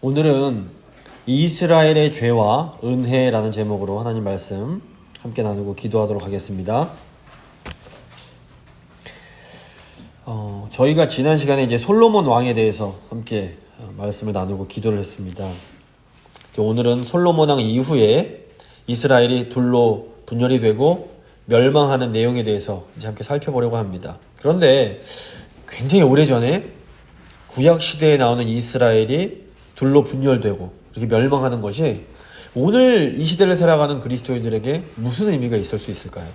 오늘은 이스라엘의 죄와 은혜라는 제목으로 하나님 말씀 함께 나누고 기도하도록 하겠습니다. 저희가 지난 시간에 이제 솔로몬 왕에 대해서 함께 말씀을 나누고 기도를 했습니다. 오늘은 솔로몬 왕 이후에 이스라엘이 둘로 분열이 되고 멸망하는 내용에 대해서 이제 함께 살펴보려고 합니다. 그런데 굉장히 오래전에 구약 시대에 나오는 이스라엘이 둘로 분열되고 이렇게 멸망하는 것이 오늘 이 시대를 살아가는 그리스도인들에게 무슨 의미가 있을 수 있을까요?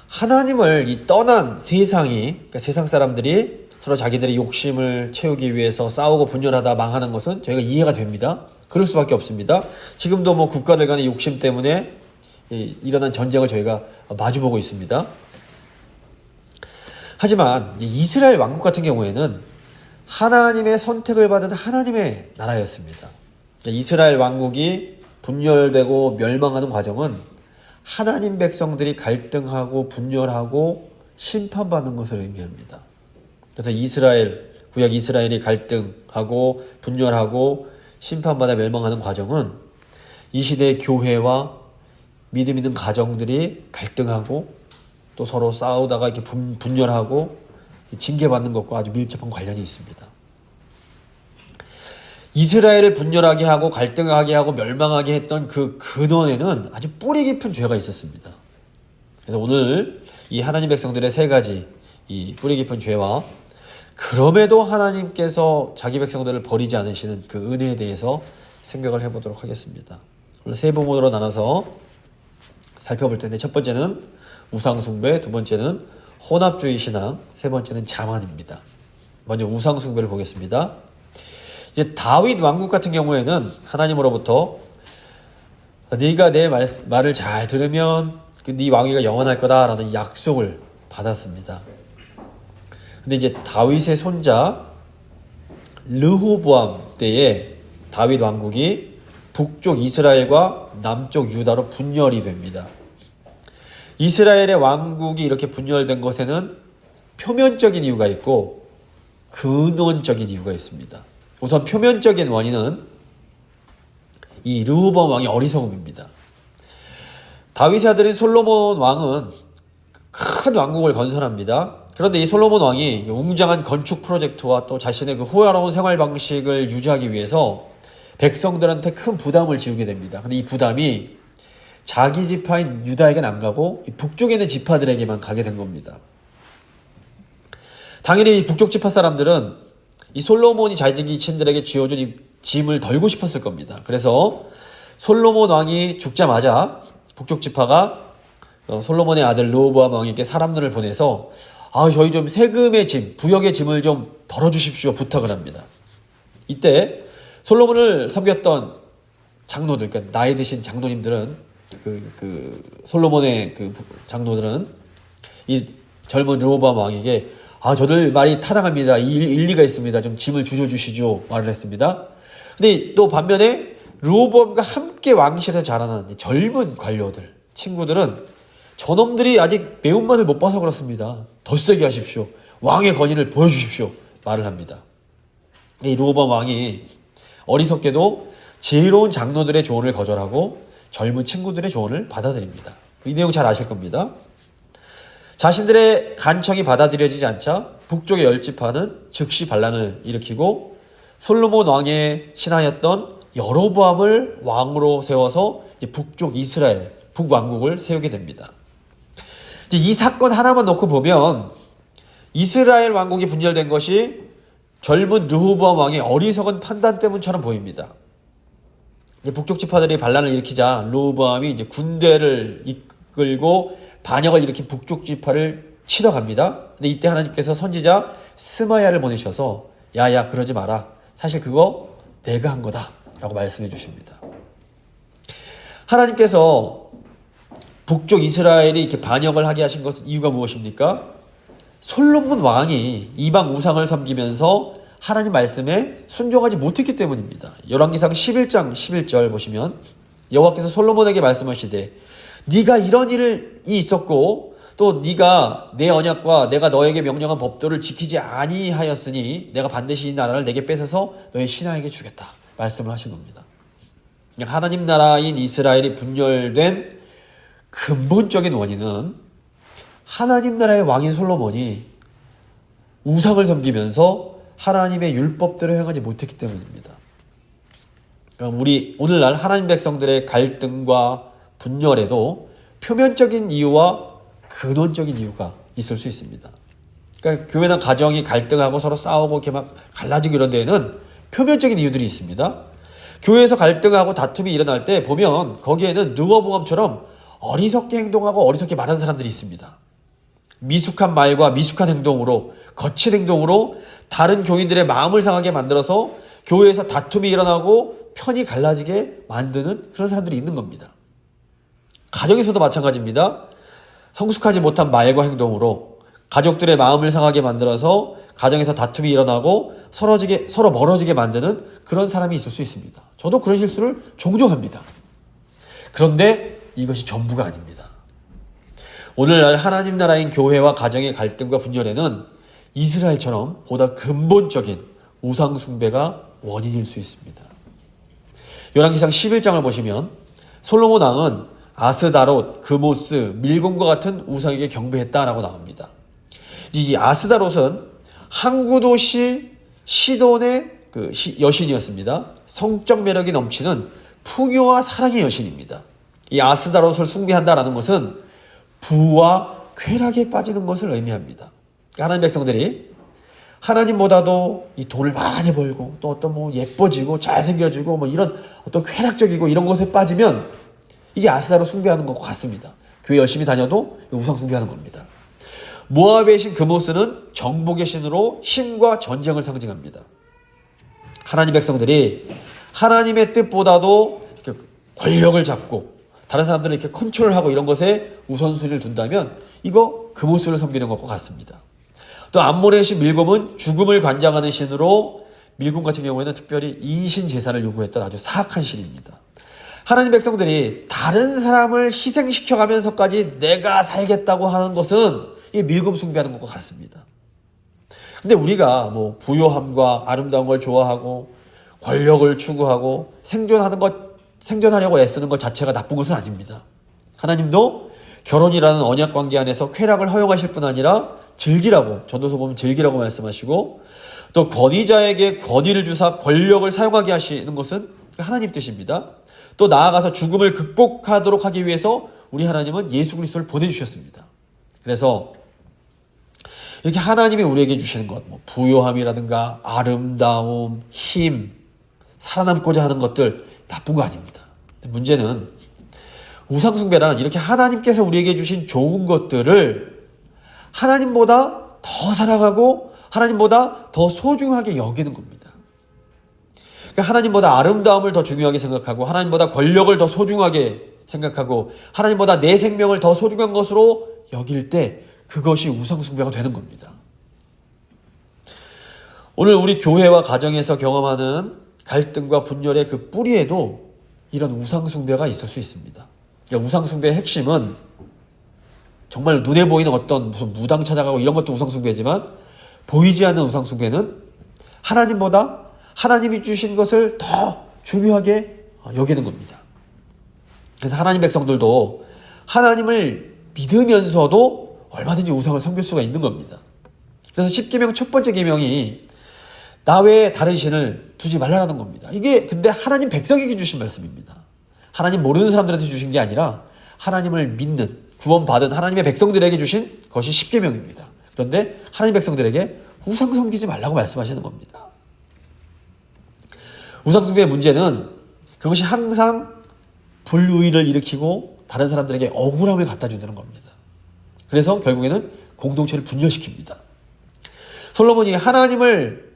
하나님을 떠난 세상이, 그러니까 세상 사람들이 서로 자기들의 욕심을 채우기 위해서 싸우고 분열하다 망하는 것은 저희가 이해가 됩니다. 그럴 수밖에 없습니다. 지금도 국가들 간의 욕심 때문에 일어난 전쟁을 저희가 마주보고 있습니다. 하지만 이스라엘 왕국 같은 경우에는 하나님의 선택을 받은 하나님의 나라였습니다. 이스라엘 왕국이 분열되고 멸망하는 과정은 하나님 백성들이 갈등하고 분열하고 심판받는 것을 의미합니다. 그래서 구약 이스라엘이 갈등하고 분열하고 심판받아 멸망하는 과정은 이 시대의 교회와 믿음 있는 가정들이 갈등하고 또 서로 싸우다가 이렇게 분열하고 징계받는 것과 아주 밀접한 관련이 있습니다. 이스라엘을 분열하게 하고 갈등하게 하고 멸망하게 했던 그 근원에는 아주 뿌리 깊은 죄가 있었습니다. 그래서 오늘 이 하나님 백성들의 세 가지 이 뿌리 깊은 죄와 그럼에도 하나님께서 자기 백성들을 버리지 않으시는 그 은혜에 대해서 생각을 해보도록 하겠습니다. 오늘 세 부분으로 나눠서 살펴볼 텐데, 첫 번째는 우상숭배, 두 번째는 혼합주의 신앙, 세 번째는 자만입니다. 먼저 우상숭배를 보겠습니다. 이제 다윗 왕국 같은 경우에는 하나님으로부터 네가 내 말을 잘 들으면 네 왕위가 영원할 거다라는 약속을 받았습니다. 근데 이제 다윗의 손자 르호보암 때에 다윗 왕국이 북쪽 이스라엘과 남쪽 유다로 분열이 됩니다. 이스라엘의 왕국이 이렇게 분열된 것에는 표면적인 이유가 있고 근원적인 이유가 있습니다. 우선 표면적인 원인은 이 르호보암 왕의 어리석음입니다. 다윗의 아들인 솔로몬 왕은 큰 왕국을 건설합니다. 그런데 이 솔로몬 왕이 웅장한 건축 프로젝트와 또 자신의 그 호화로운 생활 방식을 유지하기 위해서 백성들한테 큰 부담을 지우게 됩니다. 근데 이 부담이 자기 지파인 유다에게는 안 가고 북쪽에 있는 지파들에게만 가게 된 겁니다. 당연히 이 북쪽 지파 사람들은 이 솔로몬이 자기 친들에게 쥐어준 이 짐을 덜고 싶었을 겁니다. 그래서 솔로몬 왕이 죽자마자 북쪽 지파가 솔로몬의 아들 르호보암 왕에게 사람들을 보내서 저희 좀 세금의 짐, 부역의 짐을 좀 덜어주십시오 부탁을 합니다. 이때 솔로몬을 섬겼던 장로들, 그러니까 나이 드신 장로님들은 솔로몬의 장로들은 이 젊은 르호보암 왕에게 저들 말이 타당합니다. 일리가 있습니다. 좀 짐을 줄여주시죠. 말을 했습니다. 근데 또 반면에 르호보암과 함께 왕실에서 자라난 젊은 관료들, 친구들은 저놈들이 아직 매운맛을 못 봐서 그렇습니다. 더 세게 하십시오. 왕의 권위를 보여주십시오. 말을 합니다. 이 르호보암 왕이 어리석게도 지혜로운 장로들의 조언을 거절하고 젊은 친구들의 조언을 받아들입니다. 이 내용 잘 아실 겁니다. 자신들의 간청이 받아들여지지 않자 북쪽의 10지파는 즉시 반란을 일으키고 솔로몬 왕의 신하였던 여로보암을 왕으로 세워서 북쪽 이스라엘, 북왕국을 세우게 됩니다. 이제 이 사건 하나만 놓고 보면 이스라엘 왕국이 분열된 것이 젊은 르호보암 왕의 어리석은 판단 때문처럼 보입니다. 북쪽 지파들이 반란을 일으키자 르호보암이 이제 군대를 이끌고 반역을 일으킨 북쪽 지파를 치러 갑니다. 근데 이때 하나님께서 선지자 스마야를 보내셔서 야야 그러지 마라. 사실 그거 내가 한 거다 라고 말씀해 주십니다. 하나님께서 북쪽 이스라엘이 이렇게 반역을 하게 하신 것 이유가 무엇입니까? 솔로몬 왕이 이방 우상을 섬기면서 하나님 말씀에 순종하지 못했기 때문입니다. 열왕기상 11장 11절 보시면 여호와께서 솔로몬에게 말씀하시되 네가 이런 일이 있었고 또 네가 내 언약과 내가 너에게 명령한 법도를 지키지 아니하였으니 내가 반드시 이 나라를 내게 뺏어서 너의 신하에게 주겠다 말씀을 하신 겁니다. 하나님 나라인 이스라엘이 분열된 근본적인 원인은 하나님 나라의 왕인 솔로몬이 우상을 섬기면서 하나님의 율법대로 행하지 못했기 때문입니다. 그럼 우리 오늘날 하나님 백성들의 갈등과 분열에도 표면적인 이유와 근원적인 이유가 있을 수 있습니다. 그러니까 교회나 가정이 갈등하고 서로 싸우고 이렇게 막 갈라지고 이런 데에는 표면적인 이유들이 있습니다. 교회에서 갈등하고 다툼이 일어날 때 보면 거기에는 느워보암처럼 어리석게 행동하고 어리석게 말하는 사람들이 있습니다. 미숙한 말과 미숙한 행동으로, 거친 행동으로 다른 교인들의 마음을 상하게 만들어서 교회에서 다툼이 일어나고 편이 갈라지게 만드는 그런 사람들이 있는 겁니다. 가정에서도 마찬가지입니다. 성숙하지 못한 말과 행동으로 가족들의 마음을 상하게 만들어서 가정에서 다툼이 일어나고 서로 멀어지게 만드는 그런 사람이 있을 수 있습니다. 저도 그런 실수를 종종 합니다. 그런데 이것이 전부가 아닙니다. 오늘날 하나님 나라인 교회와 가정의 갈등과 분열에는 이스라엘처럼 보다 근본적인 우상 숭배가 원인일 수 있습니다. 열왕기상 11장을 보시면 솔로몬 왕은 아스다롯, 그모스, 밀곰과 같은 우상에게 경배했다라고 나옵니다. 이 아스다롯은 항구 도시 시돈의 여신이었습니다. 성적 매력이 넘치는 풍요와 사랑의 여신입니다. 이 아스다롯을 숭배한다라는 것은 부와 쾌락에 빠지는 것을 의미합니다. 하나님 백성들이 하나님보다도 이 돈을 많이 벌고 또 어떤 예뻐지고 잘생겨지고 이런 어떤 쾌락적이고 이런 것에 빠지면 이게 아스다롯 숭배하는 것과 같습니다. 교회 열심히 다녀도 우상 숭배하는 겁니다. 모압의 신 그모스는 정복의 신으로 힘과 전쟁을 상징합니다. 하나님 백성들이 하나님의 뜻보다도 이렇게 권력을 잡고 다른 사람들을 이렇게 컨트롤하고 이런 것에 우선순위를 둔다면 이거 그모스를 섬기는 것과 같습니다. 또 암몬의 신 밀곰은 죽음을 관장하는 신으로 밀곰 같은 경우에는 특별히 이신 제사를 요구했던 아주 사악한 신입니다. 하나님 백성들이 다른 사람을 희생시켜가면서까지 내가 살겠다고 하는 것은 이 밀곰 숭배하는 것과 같습니다. 근데 우리가 부요함과 아름다운 걸 좋아하고 권력을 추구하고 생존하려고 애쓰는 것 자체가 나쁜 것은 아닙니다. 하나님도 결혼이라는 언약 관계 안에서 쾌락을 허용하실 뿐 아니라 즐기라고, 전도서 보면 즐기라고 말씀하시고 또 권위자에게 권위를 주사 권력을 사용하게 하시는 것은 하나님 뜻입니다. 또 나아가서 죽음을 극복하도록 하기 위해서 우리 하나님은 예수 그리스도를 보내주셨습니다. 그래서 이렇게 하나님이 우리에게 주시는 것, 부요함이라든가 아름다움, 힘, 살아남고자 하는 것들 나쁜 거 아닙니다. 문제는 우상숭배란 이렇게 하나님께서 우리에게 주신 좋은 것들을 하나님보다 더 사랑하고 하나님보다 더 소중하게 여기는 겁니다. 그러니까 하나님보다 아름다움을 더 중요하게 생각하고 하나님보다 권력을 더 소중하게 생각하고 하나님보다 내 생명을 더 소중한 것으로 여길 때 그것이 우상숭배가 되는 겁니다. 오늘 우리 교회와 가정에서 경험하는 갈등과 분열의 그 뿌리에도 이런 우상숭배가 있을 수 있습니다. 그러니까 우상숭배의 핵심은 정말 눈에 보이는 어떤 무슨 무당 찾아가고 이런 것도 우상숭배지만 보이지 않는 우상숭배는 하나님보다 하나님이 주신 것을 더 중요하게 여기는 겁니다. 그래서 하나님 백성들도 하나님을 믿으면서도 얼마든지 우상을 섬길 수가 있는 겁니다. 그래서 10계명 첫 번째 계명이 나 외에 다른 신을 두지 말라는 겁니다. 이게 근데 하나님 백성에게 주신 말씀입니다. 하나님 모르는 사람들한테 주신 게 아니라 하나님을 믿는 구원받은 하나님의 백성들에게 주신 것이 10계명입니다. 그런데 하나님 백성들에게 우상 섬기지 말라고 말씀하시는 겁니다. 우상 숭배의 문제는 그것이 항상 불의를 일으키고 다른 사람들에게 억울함을 갖다 주는 겁니다. 그래서 결국에는 공동체를 분열시킵니다. 솔로몬이 하나님을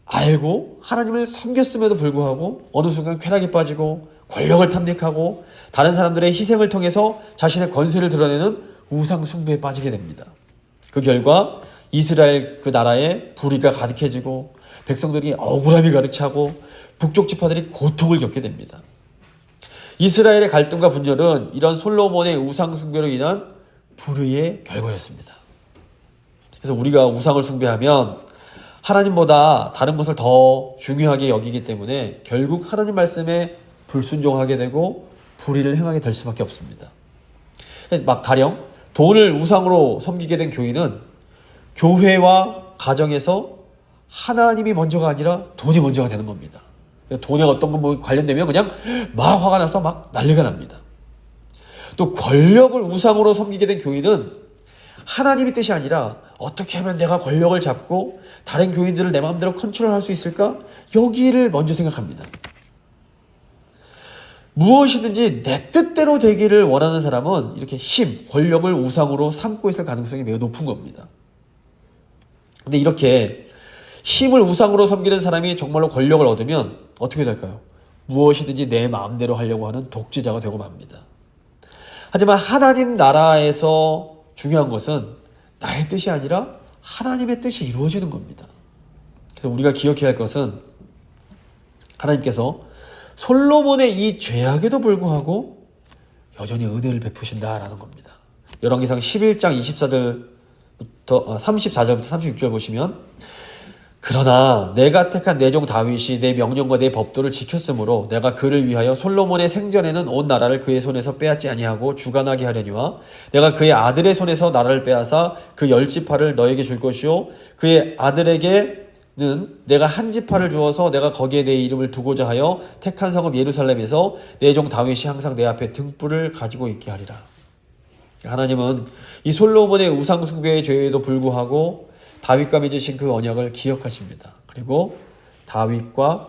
알고 하나님을 섬겼음에도 불구하고 어느 순간 쾌락에 빠지고 권력을 탐닉하고 다른 사람들의 희생을 통해서 자신의 권세를 드러내는 우상 숭배에 빠지게 됩니다. 그 결과 이스라엘 그 나라에 불의가 가득해지고 백성들이 억울함이 가득 차고 북쪽 지파들이 고통을 겪게 됩니다. 이스라엘의 갈등과 분열은 이런 솔로몬의 우상 숭배로 인한 불의의 결과였습니다. 그래서 우리가 우상을 숭배하면 하나님보다 다른 것을 더 중요하게 여기기 때문에 결국 하나님 말씀에 불순종하게 되고 불의를 행하게 될 수밖에 없습니다. 막 가령 돈을 우상으로 섬기게 된 교인은 교회와 가정에서 하나님이 먼저가 아니라 돈이 먼저가 되는 겁니다. 돈에 어떤 거 관련되면 그냥 막 화가 나서 막 난리가 납니다. 또 권력을 우상으로 섬기게 된 교인은 하나님의 뜻이 아니라 어떻게 하면 내가 권력을 잡고 다른 교인들을 내 마음대로 컨트롤할 수 있을까? 여기를 먼저 생각합니다. 무엇이든지 내 뜻대로 되기를 원하는 사람은 이렇게 힘, 권력을 우상으로 삼고 있을 가능성이 매우 높은 겁니다. 근데 이렇게 힘을 우상으로 섬기는 사람이 정말로 권력을 얻으면 어떻게 될까요? 무엇이든지 내 마음대로 하려고 하는 독재자가 되고 맙니다. 하지만 하나님 나라에서 중요한 것은 나의 뜻이 아니라 하나님의 뜻이 이루어지는 겁니다. 그래서 우리가 기억해야 할 것은 하나님께서 솔로몬의 이 죄악에도 불구하고 여전히 은혜를 베푸신다라는 겁니다. 열왕기상 11장 34절부터 36절 보시면 그러나 내가 택한 내 종 다윗이 내 명령과 내 법도를 지켰으므로 내가 그를 위하여 솔로몬의 생전에는 온 나라를 그의 손에서 빼앗지 아니하고 주관하게 하려니와 내가 그의 아들의 손에서 나라를 빼앗아 그 10지파를 너에게 줄 것이요 그의 아들에게는 내가 한 지파를 주어서 내가 거기에 내 이름을 두고자 하여 택한 성읍 예루살렘에서 내 종 다윗이 항상 내 앞에 등불을 가지고 있게 하리라. 하나님은 이 솔로몬의 우상 숭배의 죄에도 불구하고 다윗과 맺으신 그 언약을 기억하십니다. 그리고 다윗과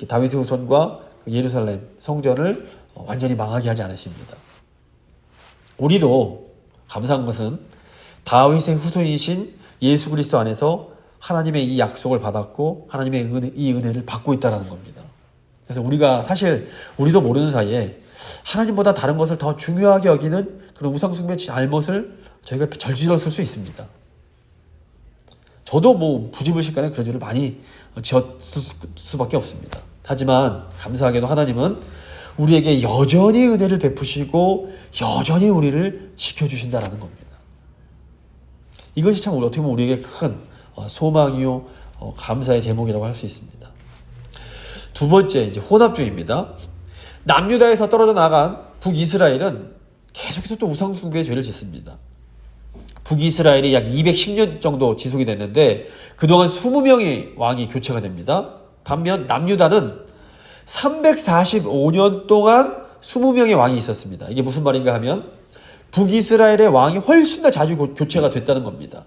다윗의 후손과 예루살렘 성전을 완전히 망하게 하지 않으십니다. 우리도 감사한 것은 다윗의 후손이신 예수 그리스도 안에서 하나님의 이 약속을 받았고 하나님의 이 은혜를 받고 있다는 겁니다. 그래서 우리가 사실 우리도 모르는 사이에 하나님보다 다른 것을 더 중요하게 여기는 그런 우상숭배 잘못을 저희가 저질렀을 수 있습니다. 저도 부지불식간에 그런 죄를 많이 지었을 수밖에 없습니다. 하지만 감사하게도 하나님은 우리에게 여전히 은혜를 베푸시고 여전히 우리를 지켜주신다라는 겁니다. 이것이 참 어떻게 보면 우리에게 큰 소망이요 감사의 제목이라고 할 수 있습니다. 두 번째 이제 혼합주의입니다. 남유다에서 떨어져 나간 북이스라엘은 계속해서 또 우상숭배의 죄를 짓습니다. 북이스라엘이 약 210년 정도 지속이 됐는데 그동안 20명의 왕이 교체가 됩니다. 반면 남유다는 345년 동안 20명의 왕이 있었습니다. 이게 무슨 말인가 하면 북이스라엘의 왕이 훨씬 더 자주 교체가 됐다는 겁니다.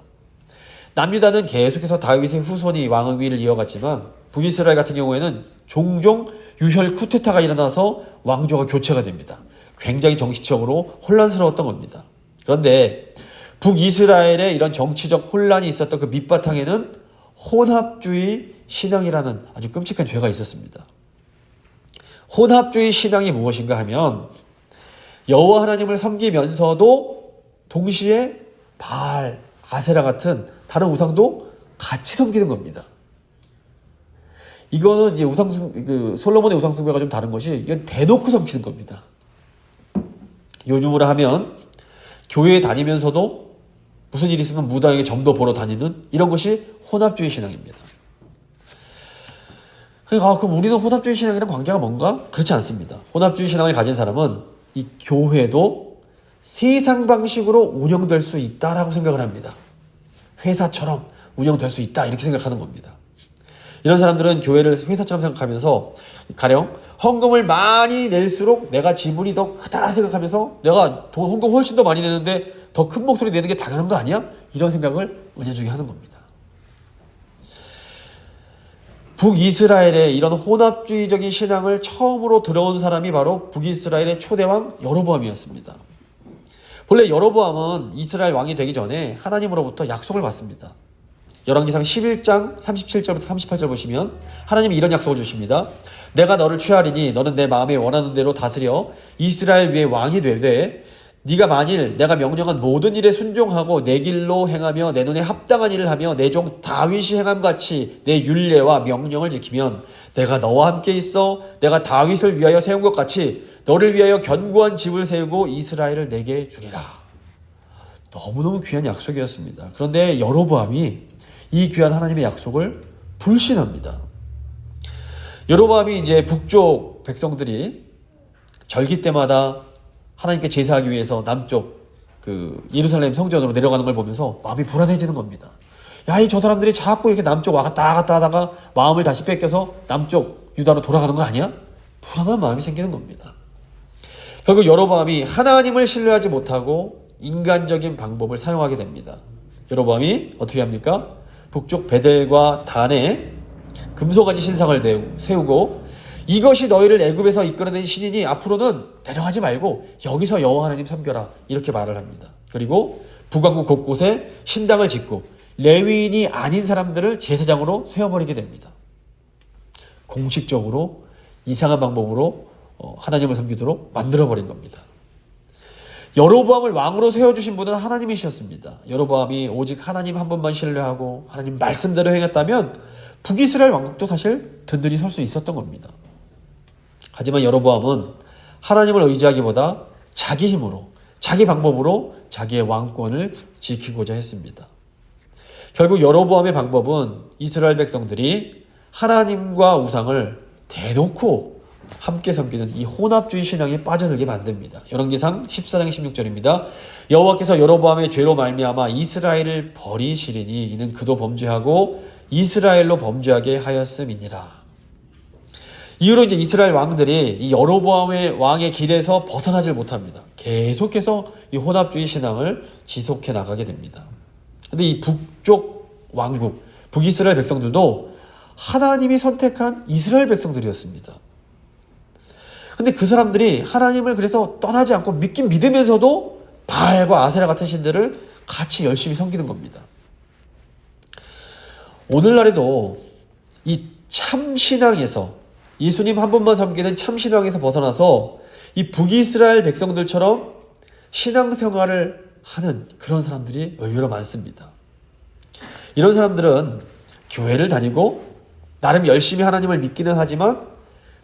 남유다는 계속해서 다윗의 후손이 왕위를 이어갔지만 북이스라엘 같은 경우에는 종종 유혈 쿠데타가 일어나서 왕조가 교체가 됩니다. 굉장히 정치적으로 혼란스러웠던 겁니다. 그런데 북이스라엘에 이런 정치적 혼란이 있었던 그 밑바탕에는 혼합주의 신앙이라는 아주 끔찍한 죄가 있었습니다. 혼합주의 신앙이 무엇인가 하면 여호와 하나님을 섬기면서도 동시에 바알, 아세라 같은 다른 우상도 같이 섬기는 겁니다. 이거는 이제 솔로몬의 우상숭배가 좀 다른 것이 이건 대놓고 섬기는 겁니다. 요즘으로 하면 교회에 다니면서도 무슨 일이 있으면 무당에게 점도 보러 다니는 이런 것이 혼합주의 신앙입니다. 그러니까 그럼 우리는 혼합주의 신앙이랑 관계가 뭔가? 그렇지 않습니다. 혼합주의 신앙을 가진 사람은 이 교회도 세상 방식으로 운영될 수 있다라고 생각을 합니다. 회사처럼 운영될 수 있다 이렇게 생각하는 겁니다. 이런 사람들은 교회를 회사처럼 생각하면서 가령 헌금을 많이 낼수록 내가 지분이 더 크다 생각하면서 내가 헌금 훨씬 더 많이 내는데 더 큰 목소리 내는 게 당연한 거 아니야? 이런 생각을 은연중에 하는 겁니다. 북이스라엘의 이런 혼합주의적인 신앙을 처음으로 들어온 사람이 바로 북이스라엘의 초대왕 여로보암이었습니다. 본래 여로보암은 이스라엘 왕이 되기 전에 하나님으로부터 약속을 받습니다. 열왕기상 11장 37절부터 38절 보시면 하나님이 이런 약속을 주십니다. 내가 너를 취하리니 너는 내 마음에 원하는 대로 다스려 이스라엘 위에 왕이 되되 네가 만일 내가 명령한 모든 일에 순종하고 내 길로 행하며 내 눈에 합당한 일을 하며 내 종 다윗이 행함같이 내 율례와 명령을 지키면 내가 너와 함께 있어 내가 다윗을 위하여 세운 것 같이 너를 위하여 견고한 집을 세우고 이스라엘을 내게 주리라. 너무너무 귀한 약속이었습니다. 그런데 여로보암이 이 귀한 하나님의 약속을 불신합니다. 여로보암이 이제 북쪽 백성들이 절기 때마다 하나님께 제사하기 위해서 남쪽 그 예루살렘 성전으로 내려가는 걸 보면서 마음이 불안해지는 겁니다. 야, 저 사람들이 자꾸 이렇게 남쪽 왔다 갔다 하다가 마음을 다시 뺏겨서 남쪽 유다로 돌아가는 거 아니야? 불안한 마음이 생기는 겁니다. 결국 여로보암이 하나님을 신뢰하지 못하고 인간적인 방법을 사용하게 됩니다. 여로보암이 어떻게 합니까? 북쪽 베델과 단에 금송아지 신상을 세우고 이것이 너희를 애굽에서 이끌어낸 신이니 앞으로는 내려가지 말고 여기서 여호와 하나님 섬겨라, 이렇게 말을 합니다. 그리고 북왕국 곳곳에 신당을 짓고 레위인이 아닌 사람들을 제사장으로 세워버리게 됩니다. 공식적으로 이상한 방법으로 하나님을 섬기도록 만들어버린 겁니다. 여로보암을 왕으로 세워주신 분은 하나님이셨습니다. 여로보암이 오직 하나님 한 분만 신뢰하고 하나님 말씀대로 행했다면 북이스라엘 왕국도 사실 든든히 설 수 있었던 겁니다. 하지만 여로보암은 하나님을 의지하기보다 자기 힘으로, 자기 방법으로 자기의 왕권을 지키고자 했습니다. 결국 여로보암의 방법은 이스라엘 백성들이 하나님과 우상을 대놓고 함께 섬기는 이 혼합주의 신앙에 빠져들게 만듭니다. 열왕기상 14장 16절입니다. 여호와께서 여로보암의 죄로 말미암아 이스라엘을 버리시리니 이는 그도 범죄하고 이스라엘로 범죄하게 하였음이니라. 이후로 이제 이스라엘 왕들이 이 여로보암의 왕의 길에서 벗어나질 못합니다. 계속해서 이 혼합주의 신앙을 지속해 나가게 됩니다. 근데 이 북쪽 왕국, 북이스라엘 백성들도 하나님이 선택한 이스라엘 백성들이었습니다. 근데 그 사람들이 하나님을 그래서 떠나지 않고 믿긴 믿으면서도 바알과 아세라 같은 신들을 같이 열심히 섬기는 겁니다. 오늘날에도 이 참신앙에서, 예수님 한 분만 섬기는 참신앙에서 벗어나서 이 북이스라엘 백성들처럼 신앙생활을 하는 그런 사람들이 의외로 많습니다. 이런 사람들은 교회를 다니고 나름 열심히 하나님을 믿기는 하지만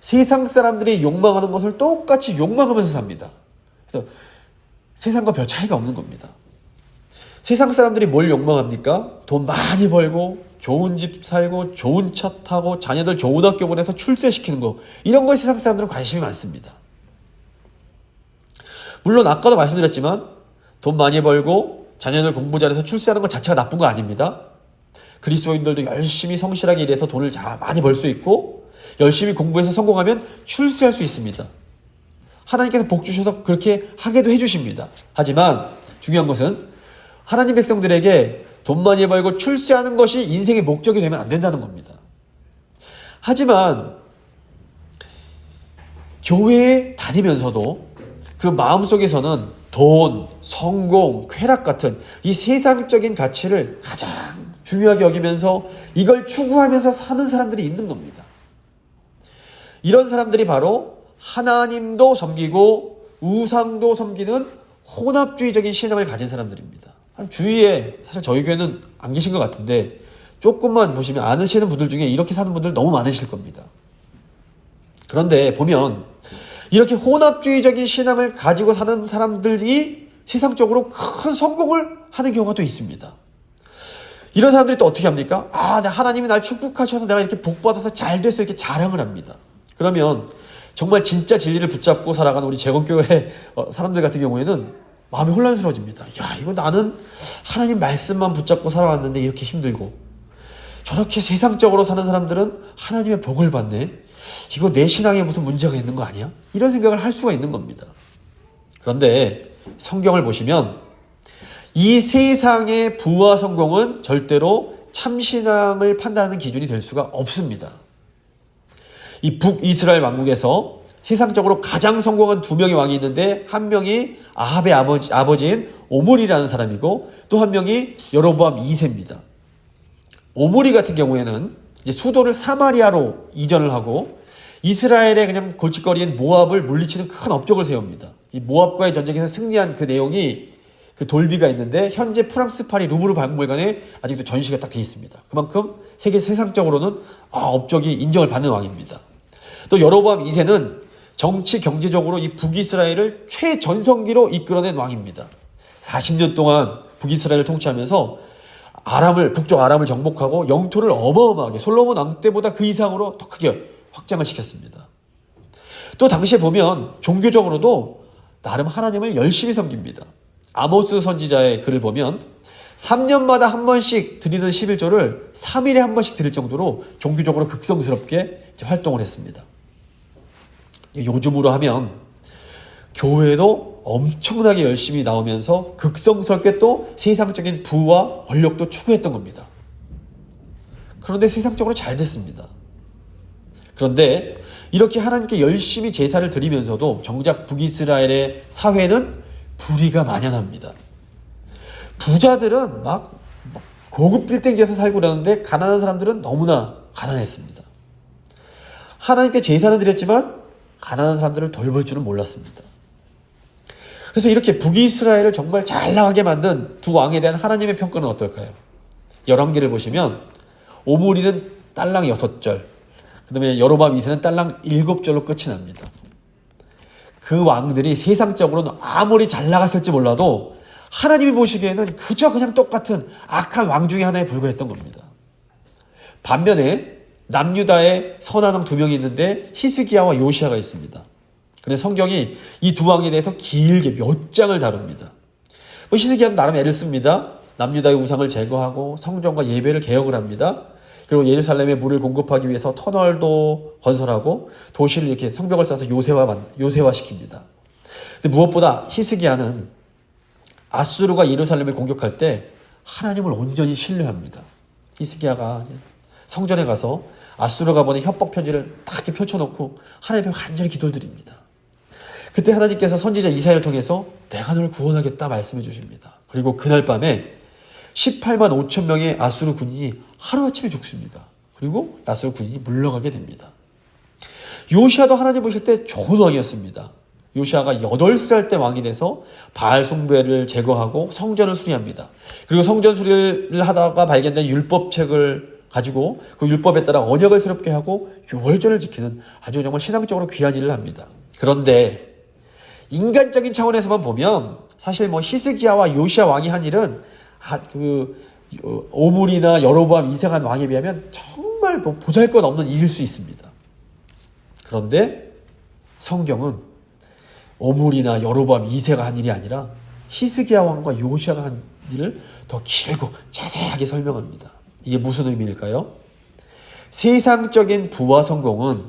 세상 사람들이 욕망하는 것을 똑같이 욕망하면서 삽니다. 그래서 세상과 별 차이가 없는 겁니다. 세상 사람들이 뭘 욕망합니까? 돈 많이 벌고 좋은 집 살고 좋은 차 타고 자녀들 좋은 학교 보내서 출세시키는 거, 이런 거에 세상 사람들은 관심이 많습니다. 물론 아까도 말씀드렸지만 돈 많이 벌고 자녀들 공부 잘해서 출세하는 것 자체가 나쁜 거 아닙니다. 그리스도인들도 열심히 성실하게 일해서 돈을 많이 벌 수 있고 열심히 공부해서 성공하면 출세할 수 있습니다. 하나님께서 복 주셔서 그렇게 하게도 해주십니다. 하지만 중요한 것은 하나님 백성들에게 돈 많이 벌고 출세하는 것이 인생의 목적이 되면 안 된다는 겁니다. 하지만 교회에 다니면서도 그 마음속에서는 돈, 성공, 쾌락 같은 이 세상적인 가치를 가장 중요하게 여기면서 이걸 추구하면서 사는 사람들이 있는 겁니다. 이런 사람들이 바로 하나님도 섬기고 우상도 섬기는 혼합주의적인 신앙을 가진 사람들입니다. 주위에 사실 저희 교회는 안 계신 것 같은데 조금만 보시면 아시는 분들 중에 이렇게 사는 분들 너무 많으실 겁니다. 그런데 보면 이렇게 혼합주의적인 신앙을 가지고 사는 사람들이 세상적으로 큰 성공을 하는 경우가 또 있습니다. 이런 사람들이 또 어떻게 합니까? 하나님이 날 축복하셔서 내가 이렇게 복받아서 잘 돼서 이렇게 자랑을 합니다. 그러면 정말 진짜 진리를 붙잡고 살아가는 우리 재건교회 사람들 같은 경우에는 마음이 혼란스러워집니다. 이거 나는 하나님 말씀만 붙잡고 살아왔는데 이렇게 힘들고, 저렇게 세상적으로 사는 사람들은 하나님의 복을 받네. 이거 내 신앙에 무슨 문제가 있는 거 아니야? 이런 생각을 할 수가 있는 겁니다. 그런데 성경을 보시면 이 세상의 부와 성공은 절대로 참신앙을 판단하는 기준이 될 수가 없습니다. 이 북이스라엘 왕국에서 세상적으로 가장 성공한 두 명의 왕이 있는데 한 명이 아합의 아버지인 오므리라는 사람이고 또 한 명이 여로보암 2세입니다. 오므리 같은 경우에는 이제 수도를 사마리아로 이전을 하고 이스라엘의 그냥 골칫거리인 모압을 물리치는 큰 업적을 세웁니다. 이 모압과의 전쟁에서 승리한 그 내용이 그 돌비가 있는데 현재 프랑스 파리 루브르 박물관에 아직도 전시가 딱 돼 있습니다. 그만큼 세상적으로는 업적이 인정을 받는 왕입니다. 또 여로보암 2세는 정치 경제적으로 이 북이스라엘을 최전성기로 이끌어낸 왕입니다. 40년 동안 북이스라엘을 통치하면서 북쪽 아람을 정복하고 영토를 어마어마하게 솔로몬 왕 때보다 그 이상으로 더 크게 확장을 시켰습니다. 또 당시에 보면 종교적으로도 나름 하나님을 열심히 섬깁니다. 아모스 선지자의 글을 보면 3년마다 한 번씩 드리는 11조를 3일에 한 번씩 드릴 정도로 종교적으로 극성스럽게 활동을 했습니다. 요즘으로 하면 교회도 엄청나게 열심히 나오면서 극성스럽게 또 세상적인 부와 권력도 추구했던 겁니다. 그런데 세상적으로 잘 됐습니다. 그런데 이렇게 하나님께 열심히 제사를 드리면서도 정작 북이스라엘의 사회는 불의가 만연합니다. 부자들은 막 고급 빌딩지에서 살고 그러는데 가난한 사람들은 너무나 가난했습니다. 하나님께 제사는 드렸지만 가난한 사람들을 돌볼 줄은 몰랐습니다. 그래서 이렇게 북이스라엘을 정말 잘 나가게 만든 두 왕에 대한 하나님의 평가는 어떨까요? 열왕기를 보시면 오므리는 딸랑 6절, 그 다음에 여로보암 2세는 딸랑 7절로 끝이 납니다. 그 왕들이 세상적으로는 아무리 잘 나갔을지 몰라도 하나님이 보시기에는 그저 그냥 똑같은 악한 왕 중에 하나에 불과했던 겁니다. 반면에 남유다에 선한 왕 2명이 있는데 히스기야와 요시야가 있습니다. 그래서 성경이 이 두 왕에 대해서 길게 몇 장을 다룹니다. 히스기야는 나름 애를 씁니다. 남유다의 우상을 제거하고 성전과 예배를 개혁을 합니다. 그리고 예루살렘에 물을 공급하기 위해서 터널도 건설하고 도시를 이렇게 성벽을 쌓아서 요새화시킵니다. 근데 무엇보다 히스기야는 아수르가 예루살렘을 공격할 때 하나님을 온전히 신뢰합니다. 히스기야가 성전에 가서 아수르가 보낸 협박 편지를 딱 이렇게 펼쳐놓고 하나님 앞에 간절히 기도를 드립니다. 그때 하나님께서 선지자 이사야를 통해서 내가 너를 구원하겠다 말씀해 주십니다. 그리고 그날 밤에 18만 5천 명의 아수르 군인이 하루아침에 죽습니다. 그리고 아수르 군인이 물러가게 됩니다. 요시야도 하나님 보실 때 좋은 왕이었습니다. 요시야가 8살 때 왕이 돼서 바알 숭배를 제거하고 성전을 수리합니다. 그리고 성전 수리를 하다가 발견된 율법책을 가지고 그 율법에 따라 언약을 새롭게 하고 유월절을 지키는 아주 정말 신앙적으로 귀한 일을 합니다. 그런데 인간적인 차원에서만 보면 사실 히스기야와 요시야 왕이 한 일은 오므리나 여로보암 2세가 왕에 비하면 정말 보잘것없는 일일 수 있습니다. 그런데 성경은 오므리나 여로보암 2세가 한 일이 아니라 히스기야 왕과 요시야가 한 일을 더 길고 자세하게 설명합니다. 이게 무슨 의미일까요? 세상적인 부와 성공은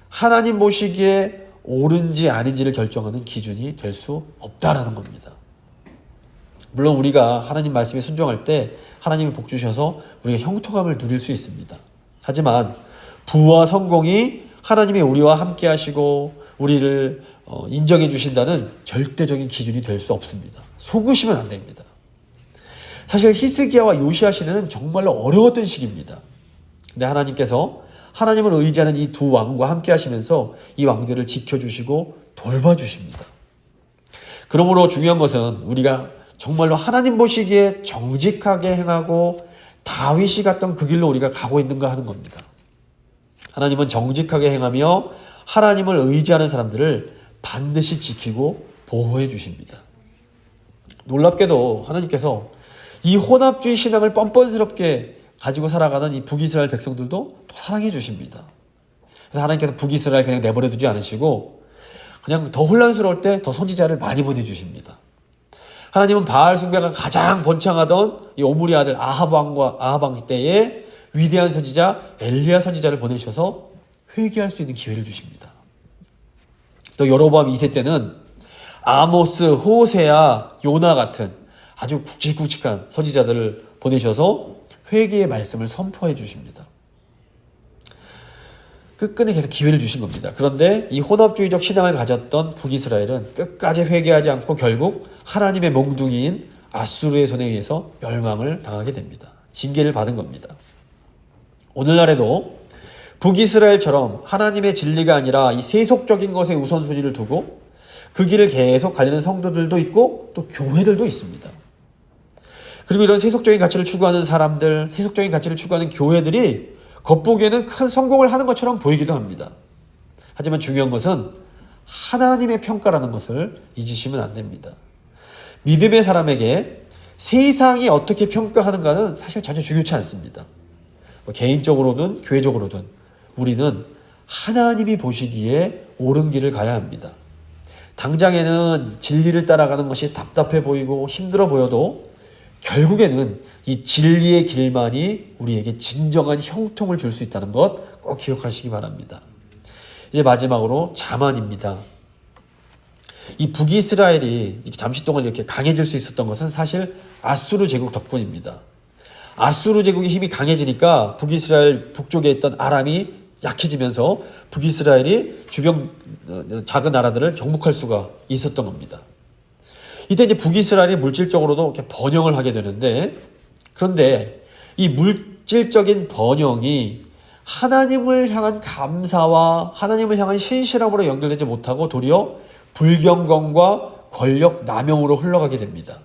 하나님 보시기에 옳은지 아닌지를 결정하는 기준이 될 수 없다라는 겁니다. 물론 우리가 하나님 말씀에 순종할 때 하나님이 복 주셔서 우리가 형통함을 누릴 수 있습니다. 하지만 부와 성공이 하나님이 우리와 함께 하시고 우리를 인정해 주신다는 절대적인 기준이 될 수 없습니다. 속으시면 안 됩니다. 사실 히스기야와 요시야 시대는 정말로 어려웠던 시기입니다. 근데 하나님께서 하나님을 의지하는 이 두 왕과 함께 하시면서 이 왕들을 지켜주시고 돌봐주십니다. 그러므로 중요한 것은 우리가 정말로 하나님 보시기에 정직하게 행하고 다윗이 갔던 그 길로 우리가 가고 있는가 하는 겁니다. 하나님은 정직하게 행하며 하나님을 의지하는 사람들을 반드시 지키고 보호해 주십니다. 놀랍게도 하나님께서 이 혼합주의 신앙을 뻔뻔스럽게 가지고 살아가는 이 북이스라엘 백성들도 또 사랑해 주십니다. 그래서 하나님께서 북이스라엘 그냥 내버려 두지 않으시고 그냥 더 혼란스러울 때 더 선지자를 많이 보내주십니다. 하나님은 바알 숭배가 가장 번창하던 이 오므리 아들 아합 왕 때에 위대한 선지자 엘리야 선지자를 보내셔서 회개할 수 있는 기회를 주십니다. 또 여로보암 2세 때는 아모스, 호세아, 요나 같은 아주 굵직굵직한 선지자들을 보내셔서 회개의 말씀을 선포해 주십니다. 끝끝내 계속 기회를 주신 겁니다. 그런데 이 혼합주의적 신앙을 가졌던 북이스라엘은 끝까지 회개하지 않고 결국 하나님의 몽둥이인 아수르의 손에 의해서 멸망을 당하게 됩니다. 징계를 받은 겁니다. 오늘날에도 북이스라엘처럼 하나님의 진리가 아니라 이 세속적인 것에 우선순위를 두고 그 길을 계속 가려는 성도들도 있고 또 교회들도 있습니다. 그리고 이런 세속적인 가치를 추구하는 사람들, 세속적인 가치를 추구하는 교회들이 겉보기에는 큰 성공을 하는 것처럼 보이기도 합니다. 하지만 중요한 것은 하나님의 평가라는 것을 잊으시면 안 됩니다. 믿음의 사람에게 세상이 어떻게 평가하는가는 사실 전혀 중요치 않습니다. 개인적으로든 교회적으로든 우리는 하나님이 보시기에 옳은 길을 가야 합니다. 당장에는 진리를 따라가는 것이 답답해 보이고 힘들어 보여도 결국에는 이 진리의 길만이 우리에게 진정한 형통을 줄 수 있다는 것 꼭 기억하시기 바랍니다. 이제 마지막으로 자만입니다. 이 북이스라엘이 잠시 동안 이렇게 강해질 수 있었던 것은 사실 아수르 제국 덕분입니다. 아수르 제국의 힘이 강해지니까 북이스라엘 북쪽에 있던 아람이 약해지면서 북이스라엘이 주변 작은 나라들을 정복할 수가 있었던 겁니다. 이때 이제 북이스라엘이 물질적으로도 이렇게 번영을 하게 되는데, 그런데 이 물질적인 번영이 하나님을 향한 감사와 하나님을 향한 신실함으로 연결되지 못하고 도리어 불경건과 권력 남용으로 흘러가게 됩니다.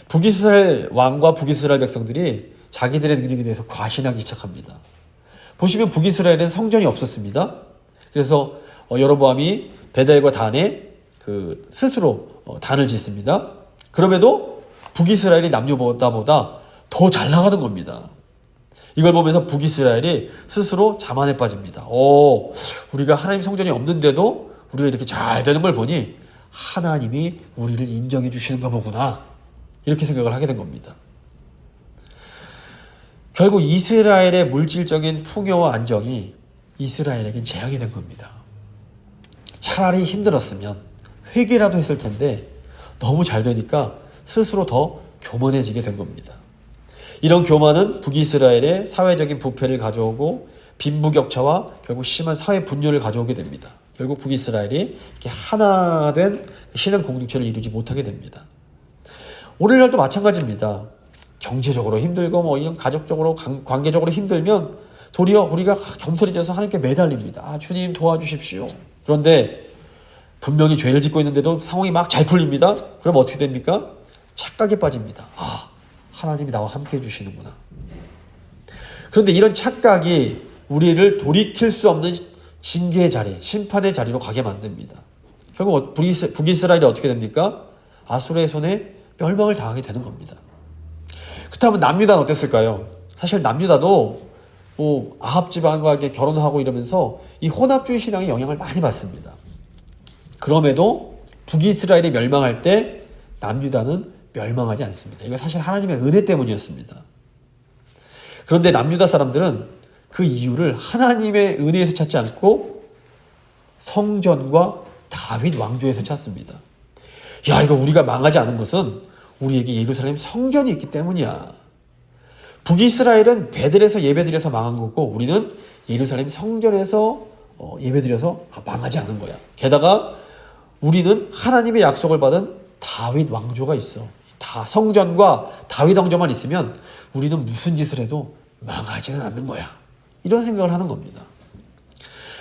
북이스라엘 왕과 북이스라엘 백성들이 자기들의 능력에 대해서 과신하기 시작합니다. 보시면 북이스라엘은 성전이 없었습니다. 그래서 여로보암이 베델과 단에 스스로 단을 짓습니다. 그럼에도 북이스라엘이 남유다보다 더 잘 나가는 겁니다. 이걸 보면서 북이스라엘이 스스로 자만에 빠집니다. 우리가 하나님 성전이 없는데도 우리가 이렇게 잘 되는 걸 보니 하나님이 우리를 인정해 주시는가 보구나, 이렇게 생각을 하게 된 겁니다. 결국 이스라엘의 물질적인 풍요와 안정이 이스라엘에겐 재앙이 된 겁니다. 차라리 힘들었으면 회개라도 했을 텐데 너무 잘 되니까 스스로 더 교만해지게 된 겁니다. 이런 교만은 북이스라엘의 사회적인 부패를 가져오고 빈부격차와 결국 심한 사회 분열을 가져오게 됩니다. 결국 북이스라엘이 이렇게 하나 된 신앙 공동체를 이루지 못하게 됩니다. 오늘날도 마찬가지입니다. 경제적으로 힘들고 이런 가족적으로 관계적으로 힘들면 도리어 우리가 겸손해져서 하나님께 매달립니다. 주님 도와주십시오. 그런데 분명히 죄를 짓고 있는데도 상황이 막 잘 풀립니다. 그럼 어떻게 됩니까? 착각에 빠집니다. 하나님이 나와 함께 해주시는구나. 그런데 이런 착각이 우리를 돌이킬 수 없는 징계의 자리, 심판의 자리로 가게 만듭니다. 결국 북이스라엘이 어떻게 됩니까? 아수르의 손에 멸망을 당하게 되는 겁니다. 그렇다면 남유다는 어땠을까요? 사실 남유다도 아합 집안과 이렇게 결혼하고 이러면서 이 혼합주의 신앙의 영향을 많이 받습니다. 그럼에도 북이스라엘이 멸망할 때 남유다는 멸망하지 않습니다. 이거 사실 하나님의 은혜 때문이었습니다. 그런데 남유다 사람들은 그 이유를 하나님의 은혜에서 찾지 않고 성전과 다윗 왕조에서 찾습니다. 이거 우리가 망하지 않은 것은 우리에게 예루살렘 성전이 있기 때문이야. 북이스라엘은 베델에서 예배드려서 망한 거고 우리는 예루살렘 성전에서 예배드려서 망하지 않은 거야. 게다가 우리는 하나님의 약속을 받은 다윗 왕조가 있어. 성전과 다윗 왕조만 있으면 우리는 무슨 짓을 해도 망하지는 않는 거야. 이런 생각을 하는 겁니다.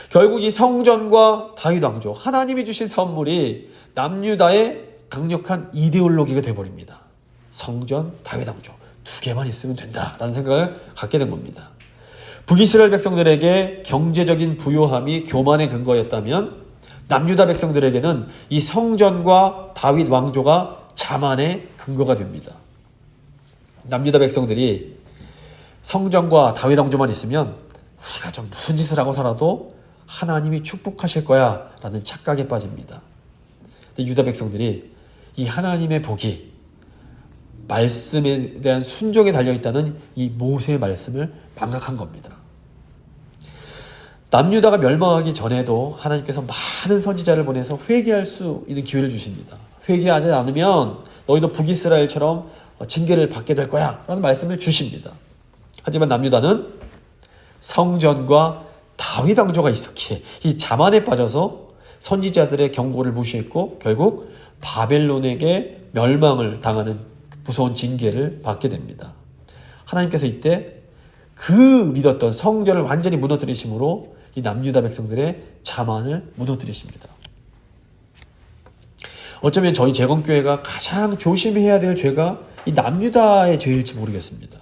결국 이 성전과 다윗 왕조, 하나님이 주신 선물이 남유다의 강력한 이데올로기가 되어버립니다. 성전, 다윗 왕조 두 개만 있으면 된다라는 생각을 갖게 된 겁니다. 북이스라엘 백성들에게 경제적인 부요함이 교만의 근거였다면 남유다 백성들에게는 이 성전과 다윗 왕조가 자만의 근거가 됩니다. 남유다 백성들이 성전과 다윗 왕조만 있으면 우리가 좀 무슨 짓을 하고 살아도 하나님이 축복하실 거야 라는 착각에 빠집니다. 근데 유다 백성들이 이 하나님의 복이 말씀에 대한 순종에 달려있다는 이 모세의 말씀을 망각한 겁니다. 남유다가 멸망하기 전에도 하나님께서 많은 선지자를 보내서 회개할 수 있는 기회를 주십니다. 회개하지 않으면 너희도 북이스라엘처럼 징계를 받게 될 거야 라는 말씀을 주십니다. 하지만 남유다는 성전과 다윗 왕조가 있었기에 이 자만에 빠져서 선지자들의 경고를 무시했고 결국 바벨론에게 멸망을 당하는 무서운 징계를 받게 됩니다. 하나님께서 이때 그 믿었던 성전을 완전히 무너뜨리심으로 이 남유다 백성들의 자만을 무너뜨리십니다. 어쩌면 저희 재건교회가 가장 조심해야 될 죄가 이 남유다의 죄일지 모르겠습니다.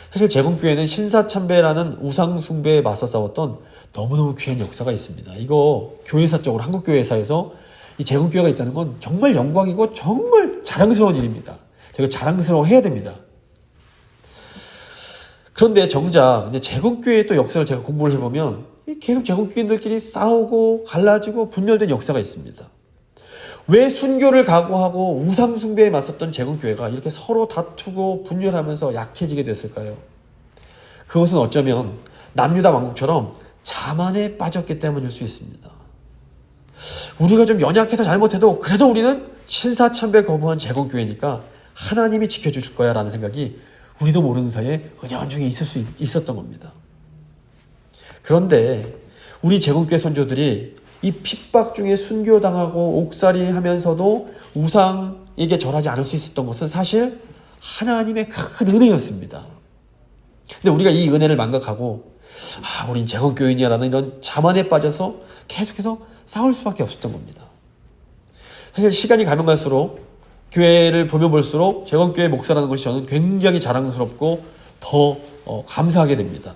사실 재건교회는 신사참배라는 우상숭배에 맞서 싸웠던 너무너무 귀한 역사가 있습니다. 이거 교회사적으로 한국교회사에서 이 제국교회가 있다는 건 정말 영광이고 정말 자랑스러운 일입니다. 저희가 자랑스러워해야 됩니다. 그런데 정작 이제 제국교회의 또 역사를 제가 공부를 해보면 계속 제국교인들끼리 싸우고 갈라지고 분열된 역사가 있습니다. 왜 순교를 각오하고 우상숭배에 맞섰던 제국교회가 이렇게 서로 다투고 분열하면서 약해지게 됐을까요? 그것은 어쩌면 남유다 왕국처럼 자만에 빠졌기 때문일 수 있습니다. 우리가 좀 연약해서 잘못해도 그래도 우리는 신사참배 거부한 제국교회니까 하나님이 지켜주실 거야 라는 생각이 우리도 모르는 사이에 은연중에 있었던 겁니다. 그런데 우리 제국교회 선조들이 이 핍박 중에 순교당하고 옥살이 하면서도 우상에게 절하지 않을 수 있었던 것은 사실 하나님의 큰 은혜였습니다. 근데 우리가 이 은혜를 망각하고 우린 제국교인이야라는 이런 자만에 빠져서 계속해서 싸울 수밖에 없었던 겁니다. 사실 시간이 가면 갈수록 교회를 보면 볼수록 제국교회 목사라는 것이 저는 굉장히 자랑스럽고 더 감사하게 됩니다.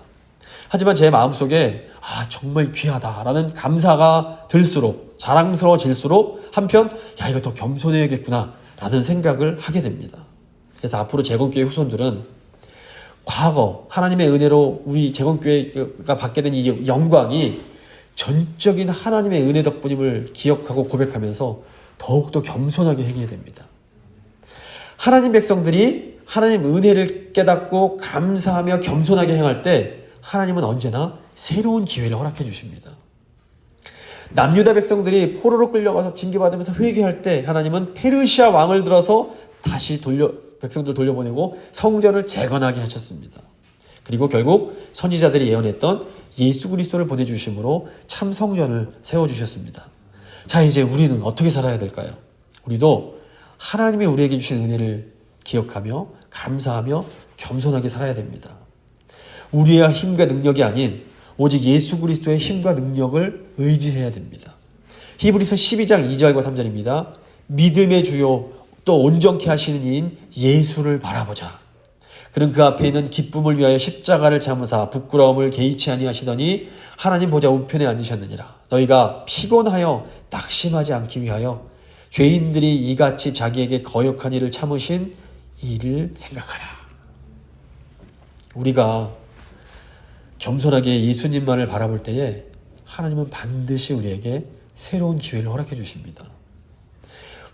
하지만 제 마음속에 정말 귀하다라는 감사가 들수록 자랑스러워질수록 한편 이거 더 겸손해야겠구나 라는 생각을 하게 됩니다. 그래서 앞으로 제국교회 후손들은 과거 하나님의 은혜로 우리 제국교회가 받게 된 이 영광이 전적인 하나님의 은혜 덕분임을 기억하고 고백하면서 더욱더 겸손하게 행해야 됩니다. 하나님 백성들이 하나님 은혜를 깨닫고 감사하며 겸손하게 행할 때 하나님은 언제나 새로운 기회를 허락해 주십니다. 남유다 백성들이 포로로 끌려가서 징계받으면서 회개할 때 하나님은 페르시아 왕을 들어서 다시 백성들 돌려보내고 성전을 재건하게 하셨습니다. 그리고 결국 선지자들이 예언했던 예수 그리스도를 보내주심으로 참 성전을 세워주셨습니다. 자, 이제 우리는 어떻게 살아야 될까요? 우리도 하나님이 우리에게 주신 은혜를 기억하며 감사하며 겸손하게 살아야 됩니다. 우리의 힘과 능력이 아닌 오직 예수 그리스도의 힘과 능력을 의지해야 됩니다. 히브리서 12장 2절과 3절입니다. 믿음의 주요 또 온전케 하시는 이인 예수를 바라보자. 그는 그 앞에 있는 기쁨을 위하여 십자가를 참으사 부끄러움을 개의치 아니하시더니 하나님 보좌 우편에 앉으셨느니라. 너희가 피곤하여 낙심하지 않기 위하여 죄인들이 이같이 자기에게 거역한 일을 참으신 이를 생각하라. 우리가 겸손하게 예수님만을 바라볼 때에 하나님은 반드시 우리에게 새로운 기회를 허락해 주십니다.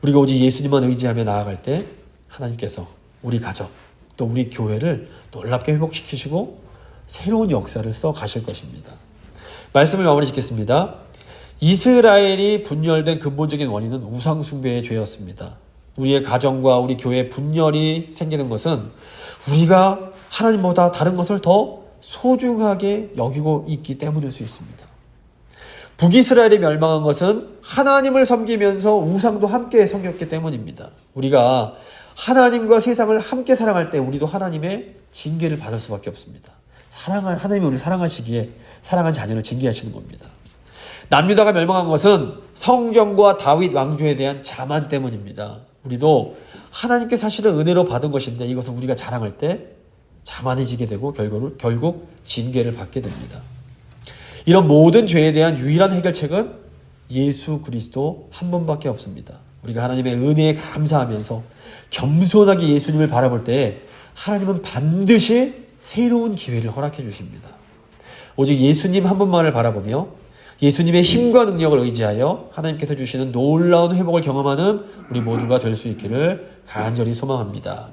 우리가 오직 예수님만 의지하며 나아갈 때 하나님께서 우리 가정 또 우리 교회를 놀랍게 회복시키시고 새로운 역사를 써 가실 것입니다. 말씀을 마무리 짓겠습니다. 이스라엘이 분열된 근본적인 원인은 우상숭배의 죄였습니다. 우리의 가정과 우리 교회의 분열이 생기는 것은 우리가 하나님보다 다른 것을 더 소중하게 여기고 있기 때문일 수 있습니다. 북이스라엘이 멸망한 것은 하나님을 섬기면서 우상도 함께 섬겼기 때문입니다. 우리가 하나님과 세상을 함께 사랑할 때 우리도 하나님의 징계를 받을 수밖에 없습니다. 하나님이 우리를 사랑하시기에 사랑한 자녀를 징계하시는 겁니다. 남유다가 멸망한 것은 성전과 다윗 왕조에 대한 자만 때문입니다. 우리도 하나님께 사실은 은혜로 받은 것인데 이것을 우리가 자랑할 때 자만해지게 되고 결국 징계를 받게 됩니다. 이런 모든 죄에 대한 유일한 해결책은 예수 그리스도 한 분밖에 없습니다. 우리가 하나님의 은혜에 감사하면서 겸손하게 예수님을 바라볼 때 하나님은 반드시 새로운 기회를 허락해 주십니다. 오직 예수님 한 분만을 바라보며 예수님의 힘과 능력을 의지하여 하나님께서 주시는 놀라운 회복을 경험하는 우리 모두가 될 수 있기를 간절히 소망합니다.